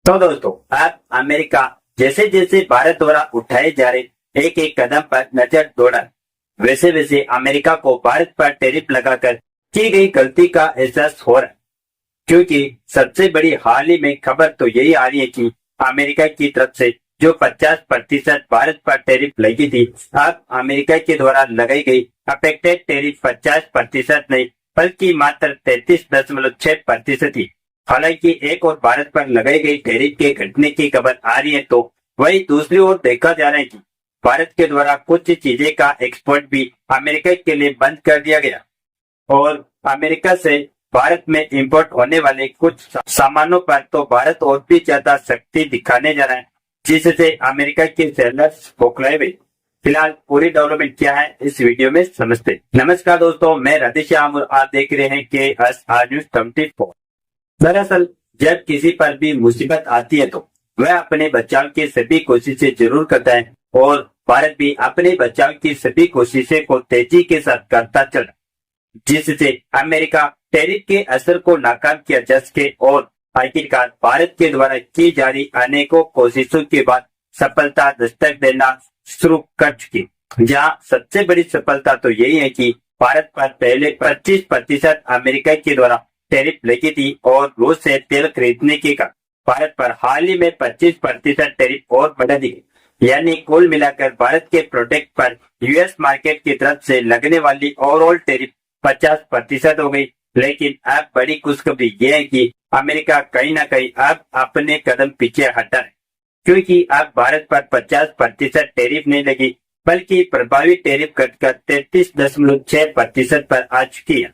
तो दोस्तों, अब अमेरिका जैसे जैसे भारत द्वारा उठाए जा रहे एक एक कदम पर नजर दौड़ा, वैसे वैसे अमेरिका को भारत पर टैरिफ लगाकर की गई गलती का एहसास हो रहा है। क्योंकि सबसे बड़ी हाल ही में खबर तो यही आ रही है कि अमेरिका की तरफ से जो 50% भारत पर टैरिफ लगी थी, अब अमेरिका के द्वारा लगाई गई अफेक्टेड टैरिफ 50% नहीं बल्कि मात्र 33.6% थी। हालांकि एक और भारत पर लगाई गई टैरिफ के घटने की खबर आ रही है, तो वही दूसरी ओर देखा जा रहा है कि भारत के द्वारा कुछ चीजें का एक्सपोर्ट भी अमेरिका के लिए बंद कर दिया गया और अमेरिका से भारत में इंपोर्ट होने वाले कुछ सामानों पर तो भारत और भी ज्यादा सख्ती दिखाने जा रहा है, जिससे अमेरिका के सेलर्स बौखलाए हुए। फिलहाल पूरी डेवलपमेंट क्या है इस वीडियो में समझते हैं। नमस्कार दोस्तों, मैं राधेश्याम और आप देख रहे हैं KSR News 24। दरअसल जब किसी पर भी मुसीबत आती है तो वह अपने बचाव की सभी कोशिशें जरूर करता है और भारत भी अपने बचाव की सभी कोशिशें को तेजी के साथ करता चला, जिससे अमेरिका टैरिफ के असर को नाकाम किया जा सके और आखिरकार भारत के द्वारा की जा रही अनेकों कोशिशों के बाद सफलता दस्तक देना शुरू कर चुकी। जहां सबसे बड़ी सफलता तो यही है कि भारत पर पहले 25% अमेरिका के द्वारा टैरिफ लगी थी और रूस से तेल खरीदने के कारण भारत पर हाल ही में 25% टैरिफ और बढ़ा दी गई। यानी कुल मिलाकर भारत के प्रोडक्ट पर यूएस मार्केट की तरफ से लगने वाली ओवरऑल टैरिफ 50% हो गई। लेकिन अब बड़ी खुशखबरी ये है कि अमेरिका कहीं ना कहीं अब अपने कदम पीछे हटा है, क्योंकि अब भारत पर 50% टैरिफ नहीं लगी बल्कि प्रभावी टैरिफ घटकर 33.6% पर आ चुकी है।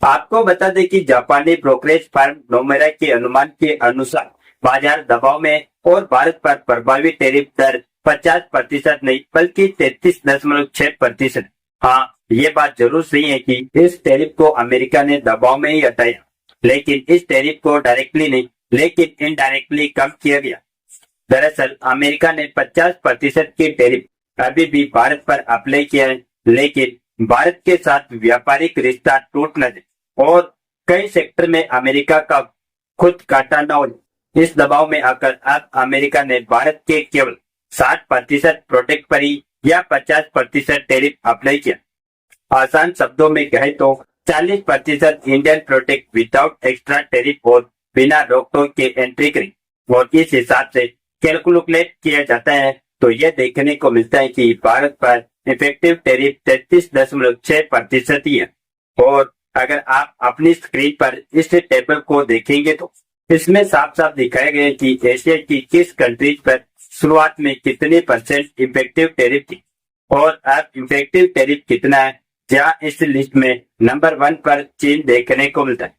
आपको बता दें कि जापानी ब्रोकरेज फर्म नोमेरा के अनुमान के अनुसार बाजार दबाव में और भारत पर प्रभावी टैरिफ दर 50% नहीं बल्कि 33.6%। हाँ, ये बात जरूर सही है कि इस टैरिफ को अमेरिका ने दबाव में ही हटाया, लेकिन इस टैरिफ को डायरेक्टली नहीं लेकिन इनडायरेक्टली कम किया गया। दरअसल अमेरिका ने 50% की टैरिफ अभी भी भारत पर अप्लाई किया है, लेकिन भारत के साथ व्यापारिक रिश्ता टूट न जाए और कई सेक्टर में अमेरिका का खुद काटा न हो। इस दबाव में आकर अब अमेरिका ने भारत के केवल 60% प्रोडक्ट पर ही या 50% टैरिफ अप्लाई किया। आसान शब्दों में कहे तो 40% Indian product without extra tariff और बिना रोक टोक के एंट्री करी और इस हिसाब से कैलकुलेट किया जाता है तो यह देखने को मिलता है कि भारत पर इफेक्टिव टैरिफ 33.6% ही है। और अगर आप अपनी स्क्रीन पर इस टेबल को देखेंगे तो इसमें साफ साफ दिखाया गया है कि एशिया की किस कंट्रीज पर शुरुआत में कितने % इफेक्टिव टैरिफ थी और अब इफेक्टिव टैरिफ कितना है। जहां इस लिस्ट में नंबर 1 पर चीन देखने को मिलता है,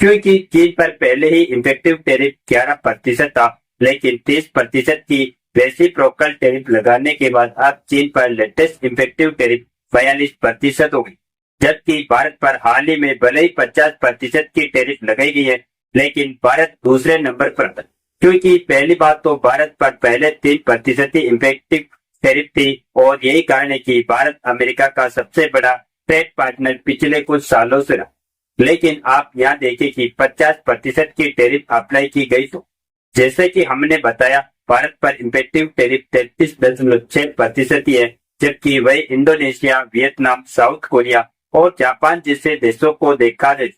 क्योंकि चीन पर पहले ही इफेक्टिव टैरिफ 11% था, लेकिन 30% की रेसिप्रोकल टैरिफ लगाने के बाद अब चीन पर लेटेस्ट इफेक्टिव टैरिफ 42% हो गई। जबकि भारत पर हाल ही में भले ही 50% की टैरिफ लगाई गई है, लेकिन भारत दूसरे नंबर पर था, क्योंकि पहली बात तो भारत पर पहले 3% ही इफेक्टिव टैरिफ थी और यही कारण है कि भारत अमेरिका का सबसे बड़ा ट्रेड पार्टनर पिछले कुछ सालों से रहा। लेकिन आप यहाँ देखें कि 50% की टैरिफ अप्लाई की गई तो जैसे कि हमने बताया भारत पर इफेक्टिव टैरिफ 33.6% ही है, जबकि वही इंडोनेशिया, वियतनाम, साउथ कोरिया और जापान जैसे देशों को देखा जाए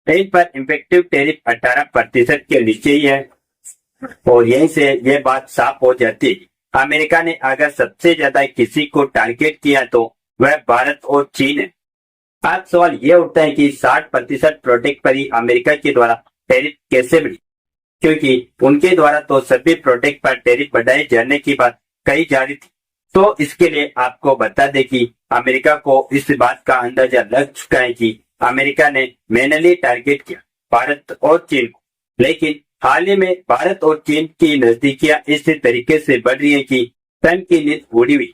इन पर इफेक्टिव टैरिफ 18% के नीचे ही है। और यहीं से यह बात साफ हो जाती है। अमेरिका ने अगर सबसे ज्यादा किसी को टारगेट किया तो वह भारत और चीन है। आज सवाल यह उठता है कि 60% प्रोडक्ट पर ही अमेरिका के द्वारा टैरिफ कैसे बढ़ी, क्योंकि उनके द्वारा तो सभी प्रोडक्ट पर टैरिफ बढ़ाए जाने की बात कही जा रही थी। तो इसके लिए आपको बता दें कि अमेरिका को इस बात का अंदाजा लग चुका है कि अमेरिका ने मैनुअली टारगेट किया भारत और चीन को, लेकिन हाल ही में भारत और चीन की नजदीकियां इस तरीके से बढ़ रही है कि ट्रंप की नींद उड़ी हुई।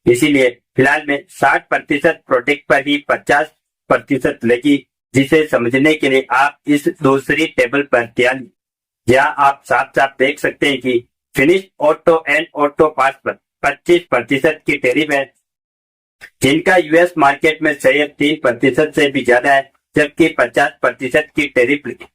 इसीलिए फिलहाल में 60% प्रोडक्ट पर ही 50% लगी, जिसे समझने के लिए आप इस दूसरी टेबल पर ध्यान दें, जहां आप साफ साफ देख सकते हैं कि finish auto and auto parts पर 25% की टैरिफ है, जिनका यूएस मार्केट में शेयर 3% से भी ज्यादा है, जबकि 50% की टैरिफ लगी।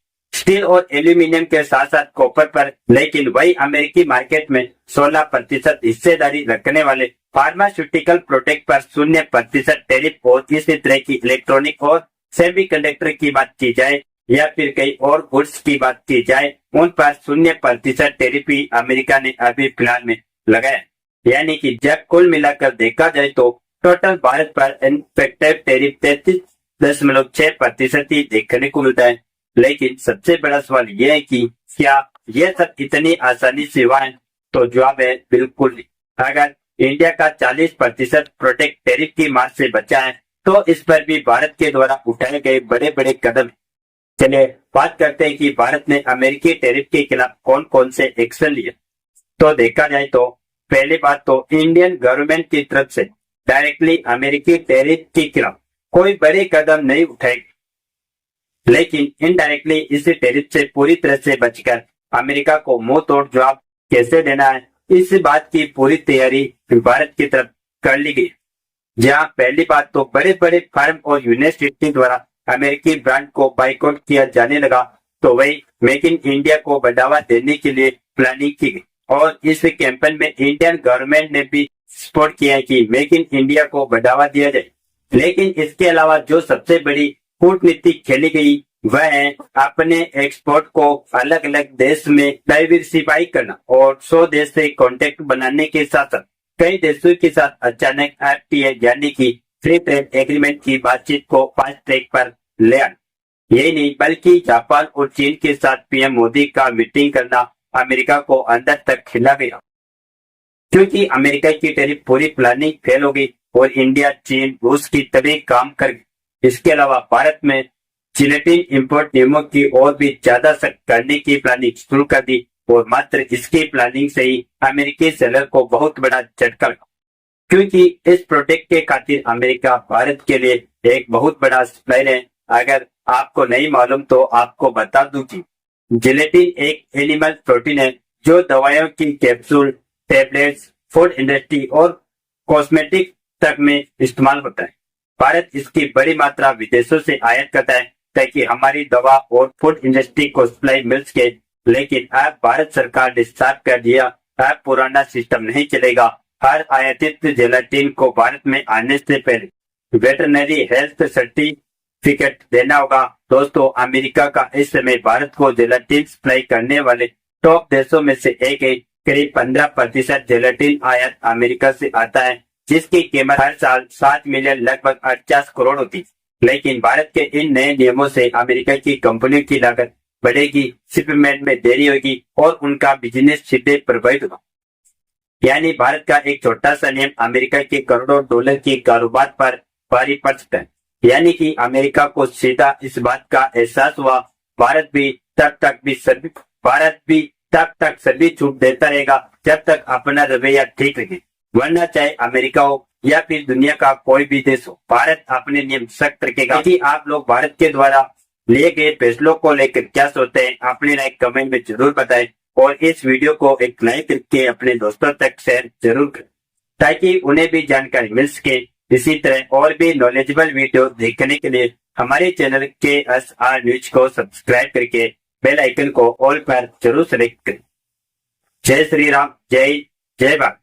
स्टील और एल्यूमिनियम के साथ साथ कॉपर पर, लेकिन वही अमेरिकी मार्केट में 16% हिस्सेदारी रखने वाले फार्मास्यूटिकल प्रोडक्ट पर 0% टैरिफ और इसी तरह की इलेक्ट्रॉनिक और सेमीकंडक्टर की बात की जाए या फिर कई और गुड्स की बात की जाए, उन पर 0% टैरिफ ही अमेरिका ने अभी फिलहाल में लगाया। यानी कि जब कुल मिलाकर देखा जाए तो टोटल भारत पर इफेक्टिव टैरिफ 33.6% ही देखने को मिलता है। लेकिन सबसे बड़ा सवाल यह है कि क्या यह सब इतनी आसानी से हुआ है? तो जवाब है बिल्कुल नहीं। अगर इंडिया का 40% प्रोडक्ट टैरिफ की मार से बचा है तो इस पर भी भारत के द्वारा उठाए गए बड़े बड़े कदम। चलिए बात करते हैं कि भारत ने अमेरिकी टैरिफ के खिलाफ कौन कौन से एक्शन लिए। तो देखा जाए तो पहली बात तो इंडियन गवर्नमेंट की तरफ से डायरेक्टली अमेरिकी टैरिफ के खिलाफ कोई बड़े कदम नहीं उठाए, लेकिन इनडायरेक्टली इस टैरिफ से पूरी तरह से बचकर अमेरिका को मुंह तोड़ जवाब कैसे देना है, इस बात की पूरी तैयारी भारत की तरफ कर ली गई। जहां पहली बात तो बड़े बड़े फर्म और यूनिवर्सिटी द्वारा अमेरिकी ब्रांड को बाइकआउट किया जाने लगा, तो वही मेक इन इंडिया को बढ़ावा देने के लिए प्लानिंग की गई और इस कैंपेन में इंडियन गवर्नमेंट ने भी सपोर्ट किया है कि मेक इन इंडिया को बढ़ावा दिया जाए। लेकिन इसके अलावा जो सबसे बड़ी कूटनीति खेली गई वह है अपने एक्सपोर्ट को अलग अलग देश में डाइवर्सिफाई करना और 100 देश से कॉन्टेक्ट बनाने के साथ साथ कई देशों के साथ अचानक FTA यानी कि फ्री ट्रेड एग्रीमेंट की बातचीत को फास्ट ट्रैक पर ले आना। यही नहीं बल्कि जापान और चीन के साथ पीएम मोदी का मीटिंग करना अमेरिका को अंदर तक खिला गया, क्योंकि अमेरिका की टैरिफ पूरी प्लानिंग फेल हो गई और इंडिया, चीन, रूस की तभी काम कर गई। इसके अलावा भारत में जिलेटिन इंपोर्ट नियमों की और भी ज्यादा सख्त करने की प्लानिंग शुरू कर दी और मात्र इसकी प्लानिंग से ही अमेरिकी सेलर को बहुत बड़ा झटका लगा, क्योंकि इस प्रोडक्ट के खातिर अमेरिका भारत के लिए एक बहुत बड़ा सप्लायर है। अगर आपको नहीं मालूम तो आपको बता दूं कि जिलेटिन एक एनिमल प्रोटीन है जो दवाइयों की कैप्सूल, टैबलेट्स, फूड इंडस्ट्री और कॉस्मेटिक तक में इस्तेमाल होता है। भारत इसकी बड़ी मात्रा विदेशों से आयात करता है ताकि हमारी दवा और फूड इंडस्ट्री को सप्लाई मिल सके, लेकिन अब भारत सरकार ने साफ कर दिया अब पुराना सिस्टम नहीं चलेगा। हर आयातित जेलाटिन को भारत में आने से पहले वेटरनरी हेल्थ सर्टिफिकेट देना होगा। दोस्तों, अमेरिका का इस समय भारत को जेलाटिन सप्लाई करने वाले टॉप देशों में से एक है। करीब 15% जेलाटिन आयात अमेरिका से आता है, जिसकी कीमत हर साल 7 मिलियन लगभग 50 करोड़ होती। लेकिन भारत के इन नए नियमों से अमेरिका की कंपनियों की लागत बढ़ेगी, शिपमेंट में देरी होगी और उनका बिजनेस सीधे प्रभावित होगा। यानी भारत का एक छोटा सा नियम अमेरिका के करोड़ों डॉलर के कारोबार पर भारी पड़ सकता है। यानी कि अमेरिका को सीधा इस बात का एहसास हुआ भारत भी तब तक सभी छूट देता रहेगा जब तक अपना रवैया ठीक रखे, वरना चाहे अमेरिका हो या फिर दुनिया का कोई भी देश हो, भारत अपने नियम सख्त रखेगा। कि आप लोग भारत के द्वारा लिए गए फैसलों को लेकर क्या सोचते हैं, अपनी राय कमेंट में जरूर बताएं और इस वीडियो को एक लाइक करके अपने दोस्तों तक शेयर जरूर करें ताकि उन्हें भी जानकारी मिल सके। इसी तरह और भी नॉलेजेबल वीडियो देखने के लिए हमारे चैनल KSR न्यूज को सब्सक्राइब करके बेल आइकन को ऑल पर जरूर सेलेक्ट करें। जय श्री राम, जय भारत।